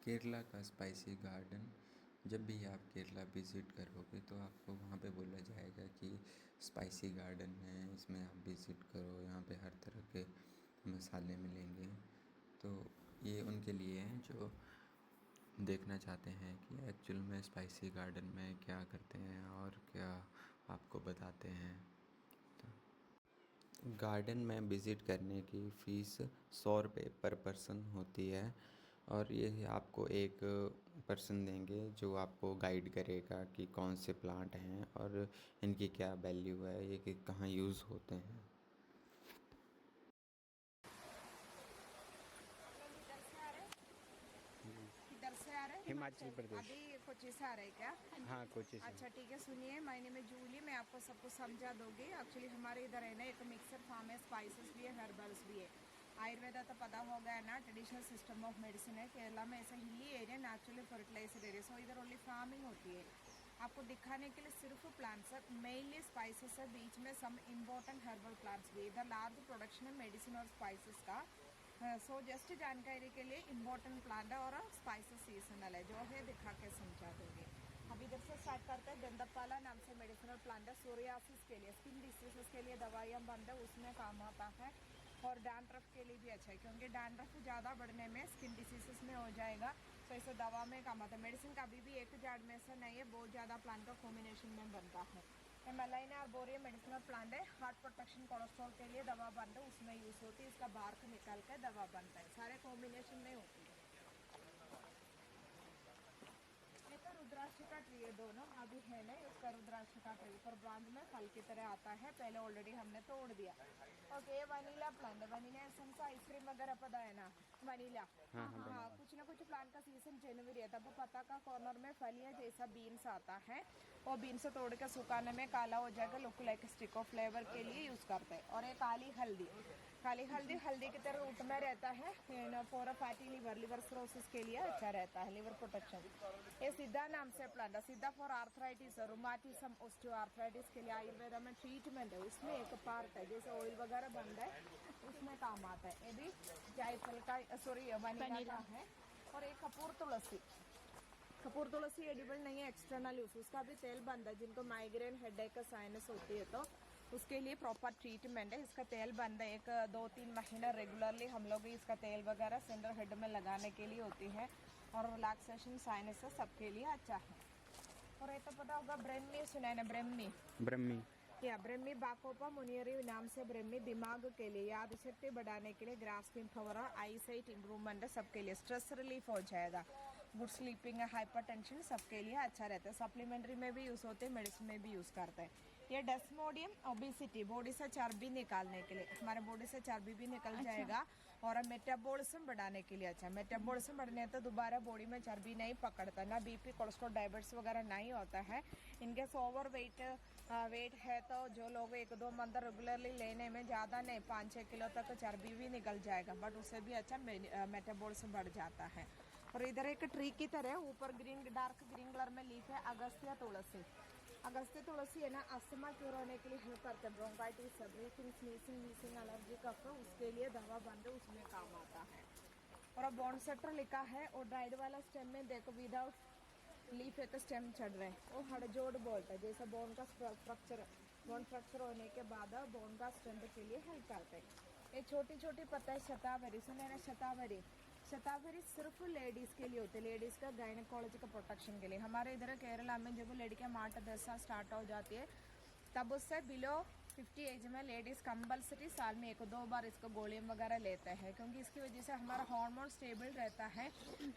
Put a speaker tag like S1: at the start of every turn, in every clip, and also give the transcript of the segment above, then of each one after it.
S1: केरला का spicy garden. जब भी आप केरला विज़िट करोगे तो आपको वहाँ पे बोला जाएगा कि स्पाइसी गार्डन है, इसमें आप विज़िट करो, यहाँ पे हर तरह के मसाले मिलेंगे। तो ये उनके लिए हैं जो देखना चाहते हैं कि एक्चुअल में स्पाइसी गार्डन में क्या करते हैं और क्या आपको बताते हैं। तो गार्डन में विज़िट करने की फ़ीस 100 रुपये पर पर्सन होती है और ये आपको एक पर्सन देंगे जो आपको गाइड करेगा कि कौन से प्लांट हैं और इनकी क्या वैल्यू है, ये कि कहाँ यूज़ होते हैं।
S2: किधर से आ रहे हैं?
S3: हिमाचल प्रदेश।
S2: अभी कोची से आ रहे हैं क्या?
S3: हाँ, कोची से।
S2: अच्छा ठीक है, सुनिए, माय नेम है जूली। मैं आपको सब कुछ समझा दूंगी। एक्चुअली हमारे इधर है ना एक मिक्सर फार्म है, स्पाइसेस भी है, हर्बल्स भी है। आयुर्वेदा तो पता होगा है ना, ट्रेडिशनल सिस्टम ऑफ मेडिसिन है। केरला में ऐसा hilly area, naturally fertilized area, so इधर ओनली फार्मिंग होती है। आपको दिखाने के लिए सिर्फ प्लांट्स है, मेनली स्पाइसेस है, बीच में सम इम्पोर्टेंट हर्बल प्लांट्स भी। इधर लार्ज प्रोडक्शन है मेडिसिन और स्पाइसेस का। सो जस्ट जानकारी के लिए इम्पोर्टेंट प्लांट है और स्पाइसेस सीजनल है, जो है दिखा के समझा दूंगी। अभी इधर से स्टार्ट करते हैं। गंधपाला नाम से मेडिसिनल प्लांट है, सोरियासिस के लिए, स्किन डिसीजेस के लिए दवाइयाँ बंद है, उसमें काम आता है। और डैंड्रफ के लिए भी अच्छा है, क्योंकि डैंड्रफ ज़्यादा बढ़ने में स्किन डिसीजेस में हो जाएगा, तो इसे दवा में काम आता है। मेडिसिन कभी भी एक झाड़ में से नहीं है, बहुत ज़्यादा प्लांट का कॉम्बिनेशन में बनता है। ये मलाइना आर्बोरियम मेडिसिनल प्लांट है, हार्ट प्रोटेक्शन, कोलेस्ट्रॉल के लिए दवा बनता है, उसमें यूज़ होती है। इसका बार्क निकाल कर दवा बनता है, सारे कॉम्बिनेशन में होती है। ये तो रुद्राक्ष का ट्री है, दोनों अभी है ना, उसका रुद्राक्ष का ट्री पर ब्रांच में फल की तरह आता है, पहले ऑलरेडी हमने तोड़ दिया। ओके, वनीला प्लांट है, वनीला एसेंस आइसक्रीम वगैरह पता है ना, वनीला। हाँ, कुछ ना कुछ प्लांट का सीजन जनवरी है, तब पत्ता का कॉर्नर में फलिया जैसा बीन्स आता है, और बीन्स तोड़ के सुखाने में काला हो जाएगा, look like stick of flavour के लिए यूज करते हैं। और ये काली हल्दी, काली हल्दी हल्दी की तरह रूट में रहता है, for fatty liver, liver cirrhosis के लिए अच्छा रहता है, लिवर प्रोटेक्शन। ये सिद्धा नाम से प्लांट है, सिद्धा फॉर आर्थराइटिस, रोमाटिज्म, ऑस्टियोआर्थराइटिस के लिए आयुर्वेदा में ट्रीटमेंट है, उसमें एक पार्ट है, जैसे ऑयल वगैरह बनता है उसमें काम आता है। ये भी जायफल का, सॉरी, वनीला का है। और एक कपूर तुलसी, कपूर तुलसी एडिबल नहीं है, एक्सटर्नल यूज, उसका भी तेल बनता है, जिनको माइग्रेन, हेडेक, साइनस होती है तो उसके लिए प्रॉपर ट्रीटमेंट है। इसका तेल बनता है, एक 2-3 महीना रेगुलरली हम लोग इसका तेल वगैरह सेंटर हेड में लगाने के लिए होती है, और रिलैक्सेशन, साइनस सबके लिए अच्छा है। और ये तो पता होगा, ब्रह्मी सुना है ना, ब्रह्मी,
S3: ब्रह्मी।
S2: या ब्रह्मी बाकोपा मुनियरी नाम से ब्रह्मी दिमाग के लिए, याद शक्ति बढ़ाने के लिए, ग्रास्पिंग पावर, आई साइट इंप्रूवमेंट सबके लिए, स्ट्रेस रिलीफ हो जाएगा, गुड स्लीपिंग, हाइपरटेंशन सबके लिए अच्छा रहता है। सप्लीमेंट्री में भी यूज होते हैं, मेडिसिन में भी यूज करते हैं। ये डेस्मोडियम ओबेसिटी, बॉडी से चर्बी निकालने के लिए, हमारे बॉडी से चर्बी भी निकल जाएगा, और मेटाबॉलिज्म बढ़ाने के लिए अच्छा। मेटाबॉलिज्म बढ़ने तो दोबारा बॉडी में चर्बी नहीं पकड़ता, ना बीपी, कोलेस्ट्रॉल, डायबिटीज वगैरह नहीं होता है। इनकेस ओवर वेट है तो जो लोग 1-2 मंथ रेगुलरली लेने में, ज़्यादा नहीं, 5-6 किलो तक चर्बी भी निकल जाएगा, बट उससे भी अच्छा मेटाबॉलिज्म बढ़ जाता है। और इधर एक ट्री की तरह ऊपर ग्रीन, डार्क ग्रीन कलर में लीफ है, अगस्त्य तुलसी। अगस्त्य तुलसी है ना, अस्थमा क्योर होने के लिए हेल्प करते हैं, bronchitis, breathing, sneezing, wheezing, allergy, cough, उसके लिए दवा बनते, उसमें काम आता है। और बोन सेटर लिखा है, और ड्राइड वाला स्टेम में देखो, विदाउट लीफ एक स्टेम चढ़ रहे हैं, वो हड़जोड़ बोलता है, जैसे बोन का फ्रैक्चर, बोन फ्रैक्चर होने के बाद बोन का स्ट्रेंथ के लिए हेल्प करते हैं। ये छोटी छोटी पत्ता है, शतावरी सुने ना, शतावरी, शतावरी सिर्फ लेडीज के लिए होते हैं, लेडीज का गायनेकोलॉजी का प्रोटेक्शन के लिए। हमारे इधर केरला में जब लड़कियां मार्ट 10 साल स्टार्ट हो जाती है, तब उससे बिलो 50 एज में लेडीज कंपल्सरी साल में 1-2 बार इसको गोलियां वगैरह लेते हैं, क्योंकि इसकी वजह से हमारा हार्मोन स्टेबल रहता है।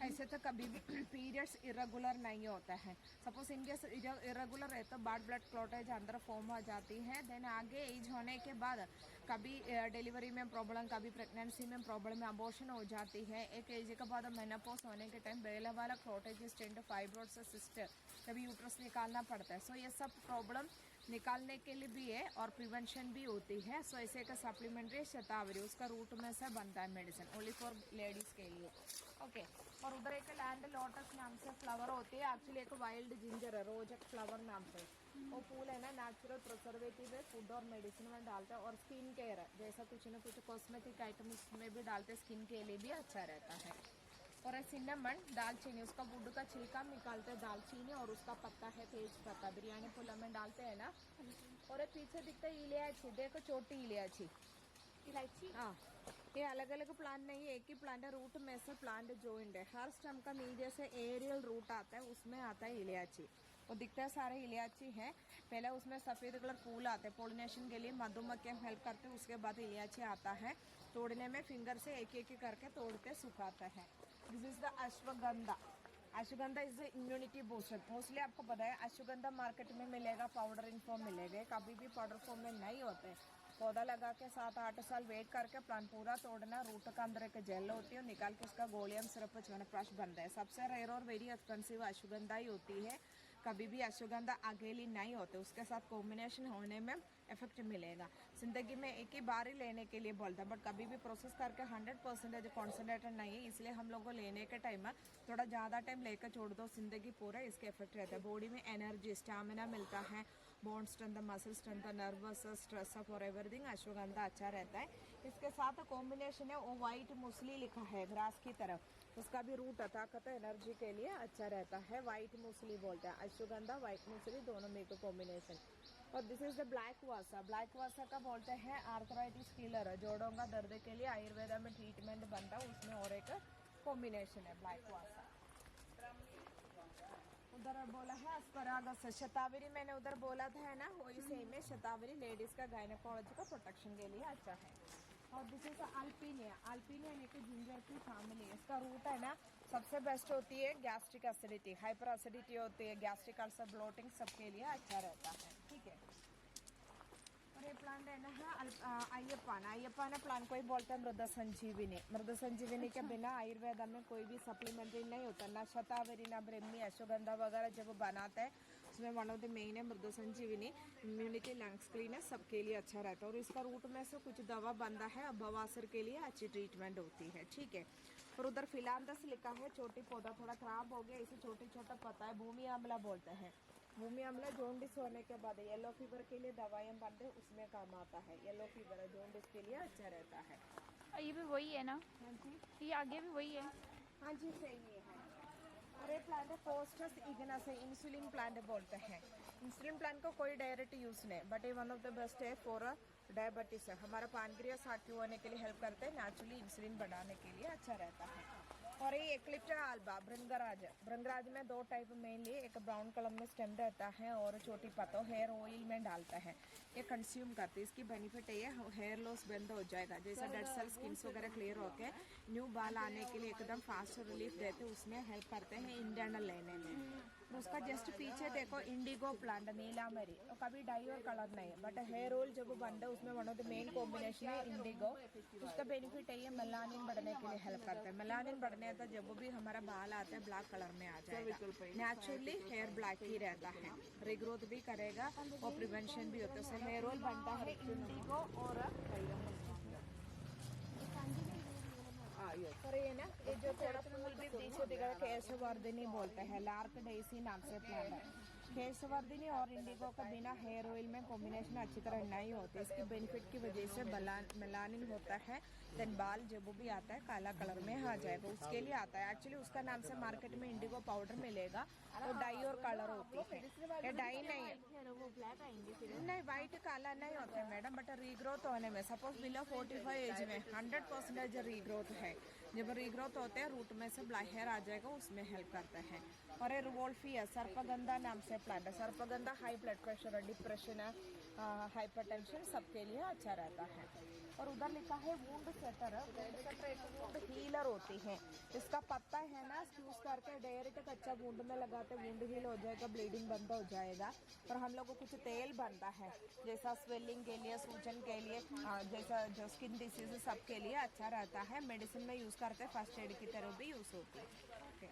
S2: ऐसे तो कभी भी पीरियड्स इरेगुलर नहीं होता है। सपोज इनकेस इरेगुलर है तो ब्लड क्लॉटेज अंदर फॉर्म हो जाती है, देन आगे एज होने के बाद कभी डिलीवरी में प्रॉब्लम, कभी प्रेगनेंसी में प्रॉब्लम, अबॉर्शन हो जाती है। एक एज के बाद मेनोपॉज होने के टाइम बेला वाला क्लॉटेज, स्टेंट, फाइब्रोइड्स, सिस्ट, कभी यूट्रस निकालना पड़ता है। सो ये सब प्रॉब्लम निकालने के लिए भी है और प्रिवेंशन भी होती है। सो ऐसे का सप्लीमेंट्री शतावरी, उसका रूट में से बनता है मेडिसिन, ओनली फॉर लेडीज के लिए। ओके, और उधर एक लैंड लोटस नाम से फ्लावर होती है, एक्चुअली एक वाइल्ड जिंजर है, रोजक फ्लावर नाम से। वो फूल है ना, नेचुरल प्रिजर्वेटिव है, फूड और मेडिसिन में डालते हैं, और स्किन केयर जैसा कुछ ना कुछ कॉस्मेटिक आइटम उसमें भी डालते हैं, स्किन के लिए भी अच्छा रहता है। और ये सिन्नमन दालचीनी, उसका वुड का छिलका निकालते हैं, दालचीनी और उसका पत्ता है तेज पत्ता, बिरयानी पुलाव में डालते हैं ना। और ये पीछे दिखता है इलायची, देखो छोटी इलायची,
S3: इलायची।
S2: हाँ। ये अलग अलग प्लांट नहीं है, एक ही प्लांट है, रूट में से प्लांट ज्वाइंट है। हर स्टेम का नीचे से एरियल रूट आता है, उसमें आता है इलायची। वो दिखता है सारे इलायची है। पहले उसमें सफ़ेद कलर फूल आते हैं, पोलिनेशन के लिए मधुमक्खियाँ हेल्प करते हैं, उसके बाद इलायची आता है। तोड़ने में फिंगर से एक एक करके तोड़ते सुखाते हैं। This is the ashwagandha. Ashwagandha is immunity booster. Mostly आपको पता है अश्वगंधा मार्केट में मिलेगा, पाउडर इन फॉर्म मिलेगा, कभी भी पाउडर फॉर्म में नहीं होते। पौधा लगा के 7-8 साल वेट करके प्लांट पूरा तोड़ना, रूट का अंदर एक जेल होती है, निकाल के उसका गोलियम सिरप च्यवनप्राश बनता है। सबसे रेयर और वेरी एक्सपेंसिव अश्वगंधा ही होती है। कभी भी अश्वगंधा अकेली नहीं होते, उसके साथ कॉम्बिनेशन होने में इफेक्ट मिलेगा। जिंदगी में एक ही बार ही लेने के लिए बोलता है, बट कभी भी प्रोसेस करके 100% कॉन्सेंट्रेटेड नहीं है, इसलिए हम लोग को लेने के टाइम में थोड़ा ज़्यादा टाइम लेकर छोड़ दो, जिंदगी पूरा इसके इफेक्ट रहता है। बॉडी में एनर्जी स्टैमिना मिलता है, bone strength, muscle strength, nervous stress for everything ashwagandha अच्छा रहता है। इसके साथ कॉम्बिनेशन है वो वाइट मूसली लिखा है ग्रास की तरफ, उसका भी रूट ताकत एनर्जी के लिए अच्छा रहता है। वाइट मूसली बोलते हैं, अश्वगंधा वाइट मूसली दोनों में एक कॉम्बिनेशन। और this is the black vasa. Black vasa का बोलते हैं आर्थराइटिस किलर, जोड़ों का दर्द के लिए आयुर्वेदा में ट्रीटमेंट बनता है, उसमें और एक कॉम्बिनेशन है ब्लैक वासा। उधर बोला है अस्परागस, शतावरी मैंने उधर बोला था ना, वही सेम है। शतावरी लेडीज का गायनेकोलॉजी का प्रोटेक्शन के लिए अच्छा है। और दिस इज अल्पीनिया। अल्पीनिया लेके जिंजर की फैमिली, इसका रूट है ना सबसे बेस्ट होती है गैस्ट्रिक एसिडिटी, हाइपर एसिडिटी होती है, गैस्ट्रिक अल्सर, ब्लोटिंग सबके लिए अच्छा रहता है। ठीक है। और ये प्लांट है ना अय्यप्पान। अय्यप्पान प्लांट को ही बोलते हैं मृदा संजीविनी। मृदा संजीविनी के बिना आयुर्वेदा में कोई भी सप्लीमेंट्री नहीं होता, ना शतावरी ना ब्रह्मी अश्वगंधा वगैरह जब बनाते हैं उसमें वन ऑफ द मेन है मृदा संजीविनी। इम्यूनिटी, लंग्स क्लीनेस सबके लिए अच्छा रहता है। और इसका रूट में से कुछ दवा बनता है, बवासीर के लिए अच्छी ट्रीटमेंट होती है। ठीक है। और उधर फिलांदस लिखा है, छोटी पौधा थोड़ा खराब हो गया, इसे छोटे छोटा पता है, भूमि आंवला बोलते हैं। भूमि आंवला जॉन्डिस होने के बाद येलो फीवर के लिए दवाइयाँ बनते हैं, उसमें काम आता है। येलो फीवर जॉन्डिस के लिए अच्छा रहता है।
S3: ये भी वही है ना?
S2: हाँ जी,
S3: ये आगे भी वही है।
S2: हाँ जी सही है। और ये प्लांट है पोस्टस इग्नस, इंसुलिन प्लांट बोलते हैं। इंसुलिन प्लांट को कोई डायरेक्ट यूज नहीं, बट ये वन ऑफ द बेस्ट है फॉर डायबिटीज। हमारा पानक्रियास एक्टिव होने के लिए हेल्प करते हैं, नेचुरली इंसुलिन बढ़ाने के लिए अच्छा रहता है। और ये एक्लिप्टा आल्बा, भृंगराज। भृंगराज में दो टाइप मेनली, एक ब्राउन कलर में स्टेम रहता है और छोटी पत्तों हेयर ऑयल में डालता है, ये कंज्यूम करते हैं। इसकी बेनिफिट ये हेयर लॉस बंद हो जाएगा, जैसा डेड सेल स्किन्स वगैरह क्लियर होके न्यू बाल आने के लिए एकदम फास्ट रिलीफ देते हैं, उसमें हेल्प करते हैं इंटरनल लेने में। उसका जस्ट पीछे देखो इंडिगो प्लांट, नीलामरी, कभी डाई और कलर नहीं है, बट हेयर ऑयल जब बनता है उसमें one of the main combination है इंडिगो। उसका बेनिफिट है मेलानिन बढ़ने के लिए हेल्प करता है। मेलानिन बढ़ने तो जब भी हमारा बाल आता है ब्लैक कलर में आ जाएगा, नेचुरली हेयर ब्लैक ही रहता है, रिग्रोथ भी करेगा और प्रिवेंशन भी होता है। हेयर ऑयल बनता है इंडिगो और और ये ना ये जो थोड़ा फूल भी पीछे दिखा केशवर्धिनी बोलते हैं, लार्क डेसी नाम से प्लांट है। केशवर्धिनी और इंडिगो का बिना हेयर ऑयल में कॉम्बिनेशन अच्छी तरह नहीं होती, इसके बेनिफिट की वजह से मेलानिन होता है, देन बाल जब भी आता है काला कलर में आ जाएगा, उसके लिए आता है। एक्चुअली उसका नाम से मार्केट में इंडिगो पाउडर मिलेगा, तो डाई और कलर होती है, ये डाई नहीं है।
S3: वो ब्लैक आएंगे फिर।
S2: नहीं वाइट काला नहीं होता है मैडम, बट रीग्रोथ होने में सपोज बिलो 45 एज में 100% रीग्रोथ है, जब रीग्रोथ होते हैं रूट में से ब्लैक हेयर आ जाएगा, उसमें हेल्प करता है। और ये रिवोल्फिया सर्पगंधा नाम से प्लांट है। सर्पगंधा high blood pressure, depression, hypertension सबके लिए अच्छा रहता है। और उधर लिखा है वुंड सेटर। वुंड सेटर एक वुंड हीलर होती है, इसका पत्ता है ना यूज करके डायरेक्ट कच्चा वुंड में लगाते, वुंड हील हो जाएगा, ब्लीडिंग बंद हो जाएगा। और हम लोग को कुछ तेल बनता है, जैसा स्वेलिंग के लिए, सूजन के लिए, जैसा जो स्किन डिसीज सबके लिए अच्छा रहता है। मेडिसिन में यूज करते हैं, फर्स्ट एड की तरह भी यूज होती है। ओके,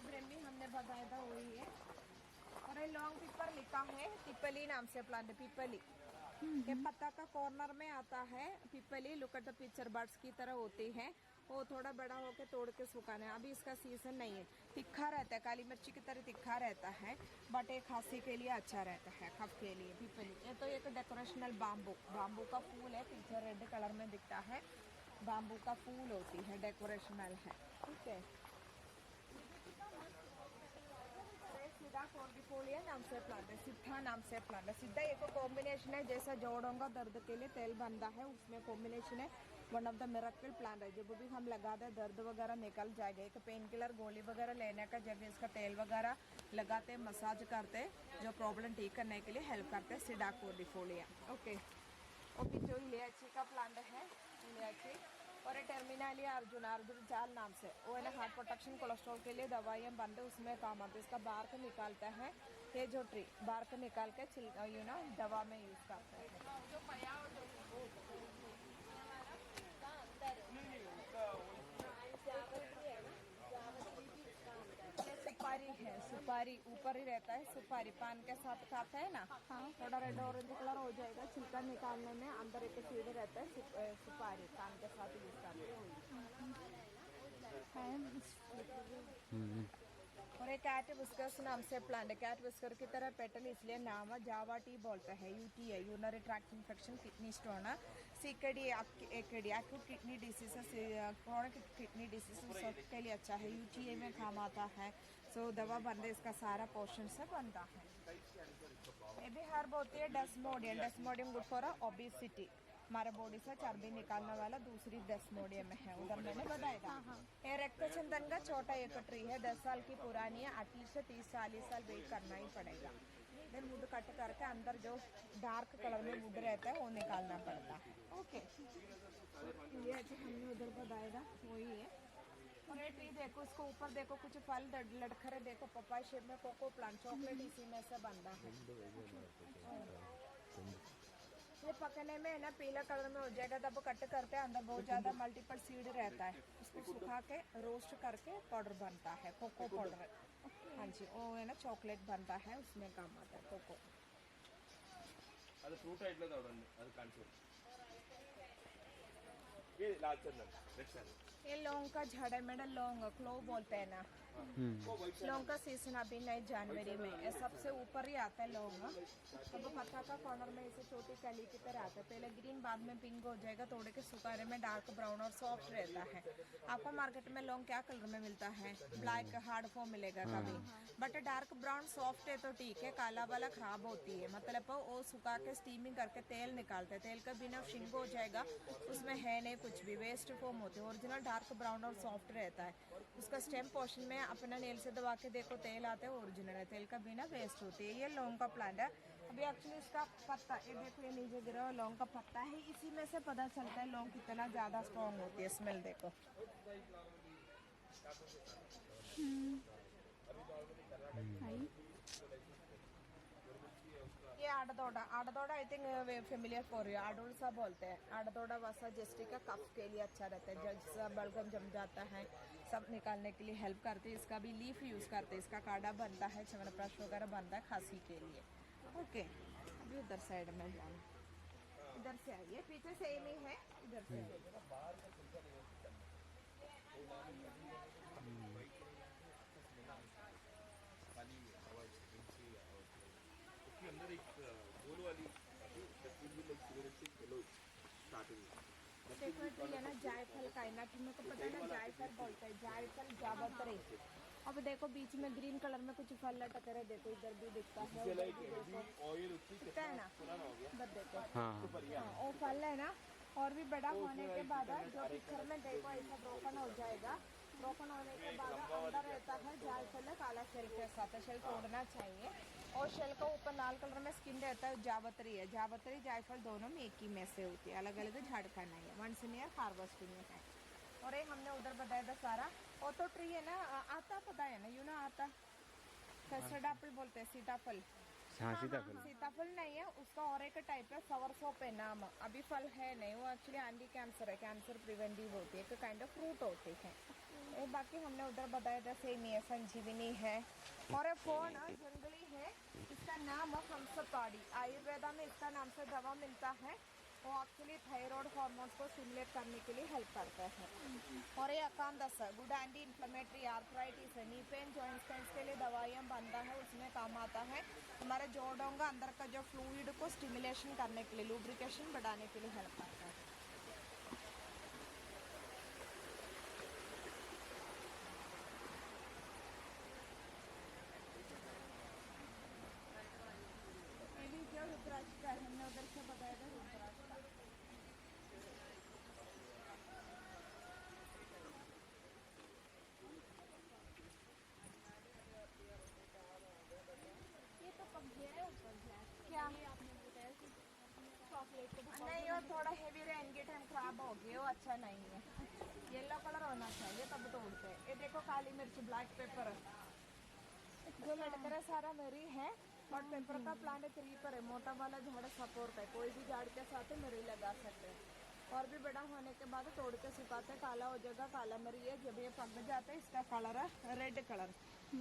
S2: ब्रह्मी हमने बताया था वही है। और ये लॉन्ग पिपर लिखा है, पिपली नाम से प्लांट, पिपली ये पत्ता का कॉर्नर में आता है पिपली, look at the picture, birds की तरह होती है। वो थोड़ा बड़ा होके तोड़ के सुखाना है, अभी इसका सीजन नहीं है। तिखा रहता है, काली मिर्ची की तरह तिखा रहता है, बट एक खांसी के लिए अच्छा रहता है, कफ के लिए पिपली। ये तो एक डेकोरेशनल बाम्बू, बाम्बू का फूल है, पीछे रेड कलर में दिखता है, बाम्बू का फूल होती है, डेकोरेशनल है। ठीक है, सीधा कॉर्डिफोलिया नाम से प्लांट है, सिद्धा नाम से प्लांट है। सिद्धा एक कॉम्बिनेशन है, जैसा जोड़ों का दर्द के लिए तेल बनता है, उसमें कॉम्बिनेशन है। One of the miracle plant है, जब भी हम लगाते हैं दर्द वगैरह निकल जाएगा। एक पेन किलर गोली वगैरह लेने का जब इसका तेल वगैरह लगाते, मसाज करते, जो प्रॉब्लम ठीक करने के लिए हेल्प करते हैं, सिडा कॉर्डिफोलिया। ओके, और भी जो इलायची का प्लांट है, इलायची, और ये टर्मिनालिया अर्जुन, अर्जुन चाल नाम से, वो है ना हार्ट प्रोटेक्शन, कोलेस्ट्रॉल के लिए दवाइयाँ बनते, उसमें काम आते हैं। इसका बार्क निकालता है, ये जो ट्री बार्क निकाल के दवा में यूज करते हैं। ये सुपारी है, सुपारी ऊपर ही रहता है, सुपारी पान के साथ खाता है ना, हाँ, थोड़ा रेड ऑरेंज कलर हो जाएगा, छिलका निकालने में अंदर एक सीड रहता है, सुपारी पान के साथ यूज करते हैं। और एक कैट विस्कर्स नाम से प्लांट है, कैट विस्कर की तरह पेटल, इसलिए नाम है। जावा टी बोलते हैं, UTI, urinary tract infection, kidney stone, CKD, एकेडी, acute kidney diseases, chronic kidney diseases, सबके लिए अच्छा है, यूटीआई में काम आता है। सो दवा बनते, इसका सारा पोर्शन से बनता है। ये भी हर्ब होती है, Desmodium, Desmodium good for obesity, हमारे बॉडी से चर्बी निकालने वाला दूसरी डेस्मोडियम में है, उधर मैंने बताया था। ये रक्त चंदन का छोटा एक ट्री है, 10 साल की पुरानी है, एटलीस्ट 30-40 साल वेट करना ही पड़ेगा। देन वुड कट करके अंदर जो डार्क कलर में वुड रहता है वो निकालना पड़ता है। ओके, ये हमने उधर बताया था, वही है। और ये ट्री देखो, इसको ऊपर देखो, कुछ फल लटखरे देखो, पपाई शेप में कोको प्लांट, चॉकलेट इसी में से बनता है। ये पकने में है ना पीला कलर में हो जाएगा, तब कट करते हैं, अंदर बहुत ज़्यादा मल्टीपल सीड रहता है, उसको सुखा के रोस्ट करके पाउडर बनता है, कोको पाउडर। हाँ जी, वो है ना चॉकलेट बनता है, उसमें काम आता है कोको।
S4: అది ఫ్రూట్ ఇట్లా చూడండి, అది కన్సూర్ ये लाल चंदन रेड चंदन।
S2: ये लौंग का झाड़ है मैडम, लौंग क्लोव बोलते हैं ना, लौंग का सीजन अभी नहीं, जनवरी में। ये सबसे ऊपर ही आता है लौंग, अब पत्ता का कॉर्नर में इसे छोटी कली की तरह आता है, पहले ग्रीन बाद में पिंक हो जाएगा, तोड़े के सुखाने में डार्क ब्राउन और सॉफ्ट रहता है। आपको मार्केट में लौंग क्या कलर में मिलता है, ब्लैक हार्ड फॉर्म मिलेगा कभी, बट डार्क ब्राउन सॉफ्ट है तो ठीक है, काला वाला खराब होती है, मतलब वो सुखा के स्टीमिंग करके तेल निकालते हैं, तेल का बिना शिंग हो जाएगा, उसमें है नहीं कुछ भी, वेस्ट फॉर्म होती है। ओरिजिनल डार्क ब्राउन और सॉफ्ट रहता है, उसका स्टेम पोर्शन में अपना नेल से दबा के देखो तेल आता है, ओरिजिनल है, तेल का बिना वेस्ट होती है। ये लौंग का प्लांट है, अभी एक्चुअली इसका पत्ता, ये देखो ये नीचे गिरा हुआ लौंग का पत्ता है, इसी में से पता चलता है लौंग कितना ज़्यादा स्ट्रॉन्ग होती है। स्मेल देखो, ये आड़दोड़ा, आड़दोड़ा I think familiar for you, आडोलसा बोलते हैं, आड़दोड़ा वसा जेस्टिका कफ के लिए अच्छा रहता है, जब बलगम जम जाता है सब निकालने के लिए हेल्प करती है। इसका भी लीफ यूज़ करते हैं, इसका काढ़ा बनता है, च्यवनप्राश वगैरह बनता है खांसी के लिए। ओके, अभी उधर साइड में जाना, इधर से आइए, पीछे सेम ही है, इधर से आइए।
S4: उसके अंदर एक गोल वाली स्टार्टिंग
S2: सेक्रेटरी है ना जायफल का, इनाठी को पता है ना, जायफल बोलते हैं, जायफल जावत्री। अब देखो बीच में ग्रीन कलर में कुछ फल लटक रहे, देखो इधर भी दिखता है, उधर भी देखो
S4: ऑयल
S2: दिखता है ना, इधर देखो,
S1: हाँ
S2: वो फल है ना, और भी बड़ा होने के बाद जो पिक्चर में देखो ऐसा ब्रोकन हो जाएगा, ब्रोकन होने के बाद अंदर रहता है जायफल, काला शेल के साथ, शेल तोड़ना चाहिए, और शेल का ऊपर लाल कलर में स्किन रहता है, जावत्री है, जावत्री जायफल दोनों में एक ही में से होती है, अलग अलग झाड़ का नहीं है, वंस इन ईयर हार्वेस्टिंग है। और ये हमने उधर बताया था सारा, वो तो ट्री है ना, आता पता है ना, यू ना आता, कस्टर्ड एप्पल बोलते हैं, सीताफल,
S5: हाँ सीताफल।
S2: सीताफल नहीं है उसका, और एक टाइप है फ्लावर सोप है नाम। अभी फल है नहीं, वो एक्चुअली एंटी कैंसर है, कैंसर प्रिवेंटिव होती है, एक काइंड ऑफ फ्रूट होती है। बाकी हमने उधर बताया था सेम ही है, संजीवनी है। और एक फोन जंगली है, इसका नाम है हंसपाड़ी। आयुर्वेदा में इसका नाम से दवा मिलता है। वो एक्चुअली थायराइड हार्मोन्स को स्टिमुलेट करने के लिए हेल्प करता है। और ये अकांदस है, गुड एंटी इन्फ्लेमेटरी, आर्थराइटिस है, नी पेन, जॉइंट्स पेन के लिए दवाइयाँ बनता है, उसमें काम आता है। हमारे जोड़ों का अंदर का जो फ्लूइड को स्टिमुलेशन करने के लिए, लुब्रिकेशन बढ़ाने के लिए हेल्प करता है। ये भी जो रुद्राक्ष का है, हमने उधर से बताया था रुद्राक्ष का।
S3: ये तो पक गया है ऊपर ग्लास।
S2: क्या?
S3: ये आपने बताया कि चॉकलेट को भी
S2: नहीं, वो थोड़ा हेवी रहेंगे, टाइम खराब हो गया, वो अच्छा नहीं है। येलो कलर होना चाहिए तब तोड़ते हैं। ये देखो काली मिर्च, ब्लैक पेपर, जो लड़का सारा मेरी है। और पेपर का प्लांट 3 पर है, मोटा वाला झाड़ सपोर्ट है, कोई भी झाड़ के साथ मेरी लगा सकते हैं। और भी बड़ा होने के बाद तोड़ के सुखाते, काला हो जाएगा, काला मरी है। जब ये पक जाता है, इसका कलर है रेड कलर।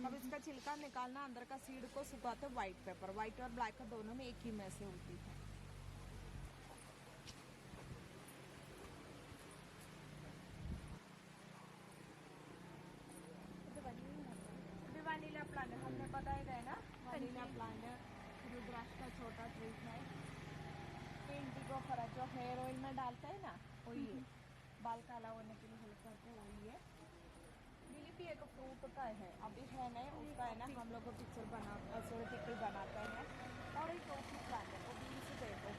S2: अब इसका छिलका निकालना, अंदर का सीड को सुखाते व्हाइट पेपर। व्हाइट और ब्लैक दोनों में एक ही में से होती है। अभी वनीला प्लांट हमने बताया था ना, वनीला प्लांट रुद्राक्ष का छोटा ट्री है। इंडिगो फरा जो हेयर ऑयल में डालता है ना, वही है। बाल काला होने के लिए हेल्प करते हैं, वही है। लिली भी एक फ्रूट का है, अभी है नहीं, उसका है ना हम लोग को पिक्चर पिकल बनाते हैं। और एक कॉफी प्लांट है, वो बीन्स देखो,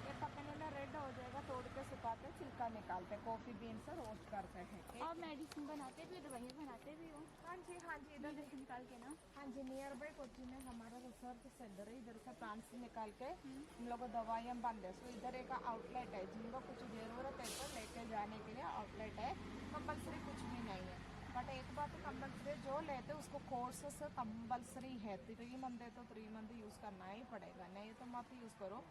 S2: ये पकने में रेड हो जाएगा, तोड़ के सुखाते, छिलका निकालते, कॉफी बीन्स रोस्ट करते हैं।
S3: और मेडिसिन बनाते भी, दवाइयाँ बनाते भी हो।
S2: हाँ जी, हाँ जी, इधर
S3: इधर से निकाल के ना।
S2: हाँ जी, नियर बाई कोची में हमारा रिसर्च सेंटर है। इधर से प्लांट्स निकाल के हम लोग दवाइयाँ बंद है। सो इधर एक आउटलेट है, जिनको कुछ ज़रूरत है तो लेके जाने के लिए आउटलेट है। कंपलसरी कुछ भी नहीं है, बट एक बात कंपलसरी, जो लेते उसको कोर्स से कंपलसरी है। 3 मंथ है तो 3 मंथ यूज़ करना ही पड़ेगा, नहीं तो मत यूज़ करो।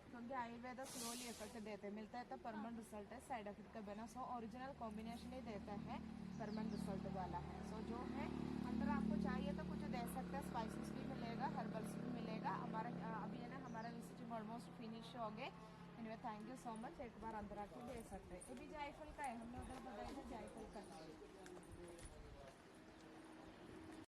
S2: क्योंकि आयुर्वेदा स्लोली इफेक्ट देते, मिलता है तो परमानेंट रिजल्ट है, साइड इफेक्ट का बिना। सो ओरिजिनल कॉम्बिनेशन ही देता है, परमानेंट रिजल्ट वाला है। सो जो है अंदर आपको चाहिए तो कुछ दे सकते हैं, स्पाइसेस भी मिलेगा, हर्बल्स भी मिलेगा। हमारा अभी है ना, हमारा विजिटिंग ऑलमोस्ट फिनिश हो गए। Anyway thank you so much, एक बार अंदर आके दे सकते हैं। ये भी जायफल का है, हमने उधर बताया था जायफल का।